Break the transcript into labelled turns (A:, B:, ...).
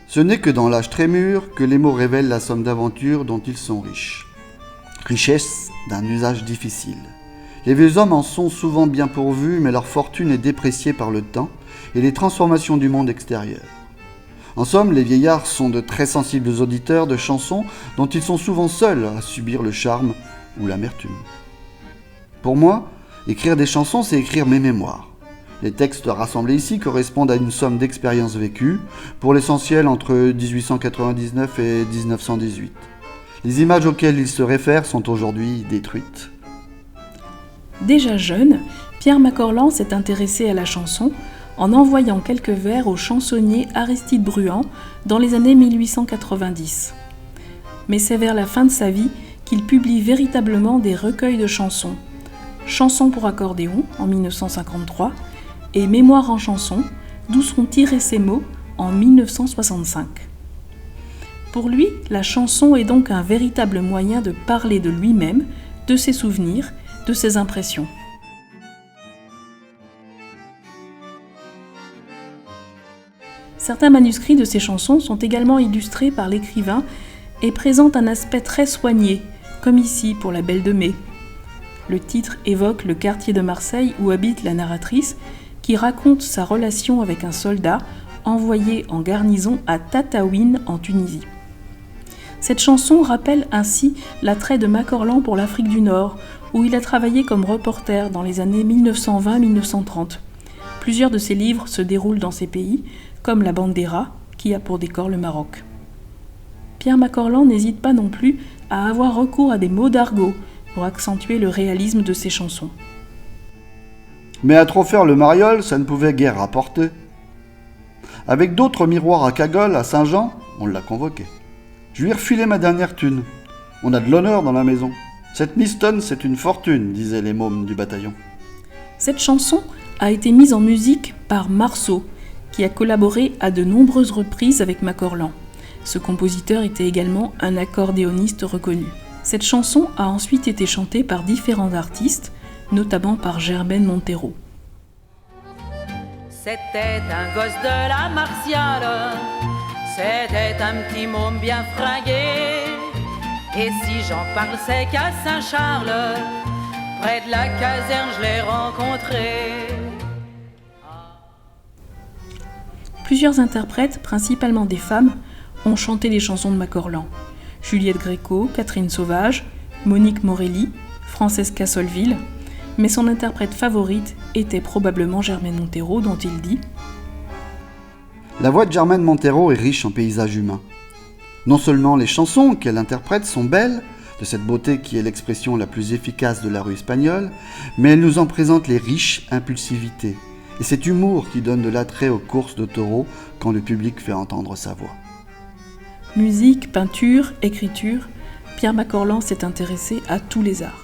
A: Ce n'est que dans l'âge très mûr que les mots révèlent la somme d'aventures dont ils sont riches. Richesse d'un usage difficile. Les vieux hommes en sont souvent bien pourvus, mais leur fortune est dépréciée par le temps et les transformations du monde extérieur. En somme, les vieillards sont de très sensibles auditeurs de chansons dont ils sont souvent seuls à subir le charme ou l'amertume. Pour moi, écrire des chansons, c'est écrire mes mémoires. Les textes rassemblés ici correspondent à une somme d'expériences vécues, pour l'essentiel entre 1899 et 1918. Les images auxquelles ils se réfèrent sont aujourd'hui détruites.
B: Déjà jeune, Pierre Macorlan s'est intéressé à la chanson en envoyant quelques vers au chansonnier Aristide Bruant dans les années 1890. Mais c'est vers la fin de sa vie qu'il publie véritablement des recueils de chansons. Chansons pour accordéon en 1953 et Mémoires en chanson, d'où sont tirés ces mots en 1965. Pour lui, la chanson est donc un véritable moyen de parler de lui-même, de ses souvenirs, de ses impressions. Certains manuscrits de ces chansons sont également illustrés par l'écrivain et présentent un aspect très soigné, comme ici pour La Belle de Mai. Le titre évoque le quartier de Marseille où habite la narratrice, qui raconte sa relation avec un soldat envoyé en garnison à Tataouine en Tunisie. Cette chanson rappelle ainsi l'attrait de Macorlan pour l'Afrique du Nord, où il a travaillé comme reporter dans les années 1920-1930. Plusieurs de ses livres se déroulent dans ces pays, comme La Bandera, qui a pour décor le Maroc. Pierre Macorlan n'hésite pas non plus à avoir recours à des mots d'argot pour accentuer le réalisme de ses chansons.
A: Mais à trop faire le mariole, ça ne pouvait guère rapporter. Avec d'autres miroirs à cagole à Saint-Jean, on l'a convoqué. Je lui ai refilé ma dernière thune. On a de l'honneur dans la maison. Cette Miston, c'est une fortune, disaient les mômes du bataillon.
B: Cette chanson a été mise en musique par Marceau, qui a collaboré à de nombreuses reprises avec Macorlan. Ce compositeur était également un accordéoniste reconnu. Cette chanson a ensuite été chantée par différents artistes, notamment par Germaine Montero.
C: C'était un gosse de la Martiale, c'était un petit môme bien fringué. Et si j'en parle, c'est qu'à Saint-Charles, près de la caserne, je l'ai rencontré.
B: Plusieurs interprètes, principalement des femmes, ont chanté les chansons de Macorlan. Juliette Gréco, Catherine Sauvage, Monique Morelli, Francesca Solville, mais son interprète favorite était probablement Germaine Montero, dont il dit «
A: La voix de Germaine Montero est riche en paysages humains. Non seulement les chansons qu'elle interprète sont belles, de cette beauté qui est l'expression la plus efficace de la rue espagnole, mais elle nous en présente les riches impulsivités, et cet humour qui donne de l'attrait aux courses de taureaux quand le public fait entendre sa voix. »
B: Musique, peinture, écriture, Pierre Macorlan s'est intéressé à tous les arts.